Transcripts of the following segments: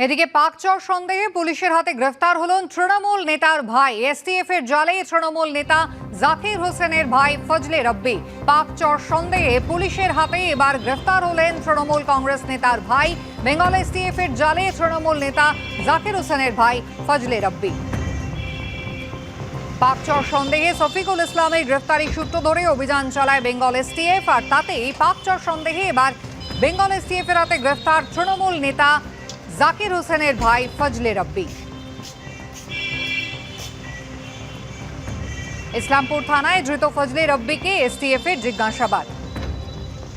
এদিকে পাকচর সন্দেহে পুলিশের হাতে গ্রেফতার হলেন তৃণমূল নেতার ভাই। এসটিএফ এর জালে তৃণমূল নেতা জাকির হোসেনের ভাই ফজলে রব্বি। পাকচর সন্দেহে পুলিশের হাতে এবার গ্রেফতার হলেন তৃণমূল কংগ্রেস নেতার ভাই। বেঙ্গল এসটিএফ এর জালে তৃণমূল নেতা জাকির হোসেনের ভাই ফজলে রব্বি। পাকচর সন্দেহে শফিকুল ইসলামের গ্রেফতারি সূত্র ধরে অভিযান চালায় বেঙ্গল এসটিএফ, আর তাতেই পাকচর সন্দেহে এবার বেঙ্গল এসটিএফ এর হাতে গ্রেফতার তৃণমূল নেতা জাকির হোসেনের ভাই ফজলে রব্বি। ইসলামপুর থানায় ধৃত ফজলে রব্বিকে এসটিএফ এর জিজ্ঞাসাবাদ।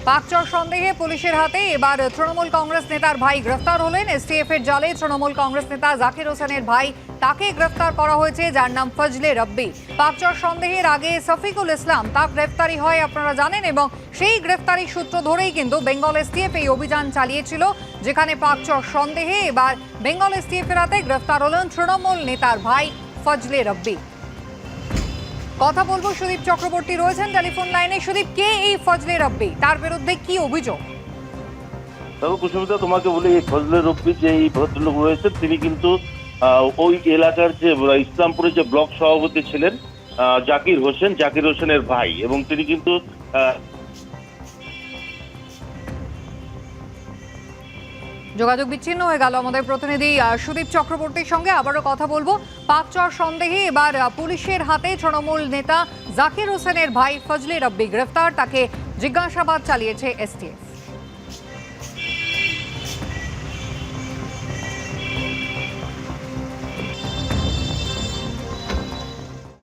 পাকচর সন্দেহে পুলিশের হাতে এবার তৃণমূল কংগ্রেস নেতার ভাই গ্রেফতার হলেন। এসটিএফ এর জালে তৃণমূল কংগ্রেস নেতা জাকির হোসেনের ভাই, তাকে গ্রেফতার করা হয়েছে, যার নাম ফজলে রব্বি। পাকচর সন্দেহের আগে শফিকুল ইসলাম তার গ্রেফতারি হয় আপনারা জানেন, এবং সেই গ্রেফতারি সূত্র ধরেই কিন্তু বেঙ্গল এসটিএফ এই অভিযান চালিয়েছিল, যেখানে পাকচর সন্দেহে এবার বেঙ্গল এসটিএফ এর হাতে গ্রেফতার হলেন তৃণমূল নেতার ভাই ফজলে রব্বি। কথা বলবো, সুদীপ চক্রবর্তী রয়েছেন টেলিফোন লাইনে। সুদীপ, কে এই ফজলে রব্বি, তার বিরুদ্ধে কি অভিযোগ? দেখো কুসুমিতা, তোমাকে বলি, এই ফজলে রব্বি যে এই ভদ্রলোক রয়েছেন, তিনি কিন্তু ওই এলাকার যে ইসলামপুরের যে ব্লক সভাপতি ছিলেন জাকির হোসেনের ভাই, এবং তিনি কিন্তু যোগাযোগ বিচ্ছিন্ন হয়ে গেল আমাদের প্রতিনিধি সুদীপ চক্রবর্তীর সঙ্গে। আবারও কথা বলবো। পাকচর সন্দেহে এবার পুলিশের হাতে তৃণমূল নেতা জাকির হোসেনের ভাই ফজলে রব্বি গ্রেফতার, তাকে জিজ্ঞাসাবাদ চালিয়েছে এসটিএফ।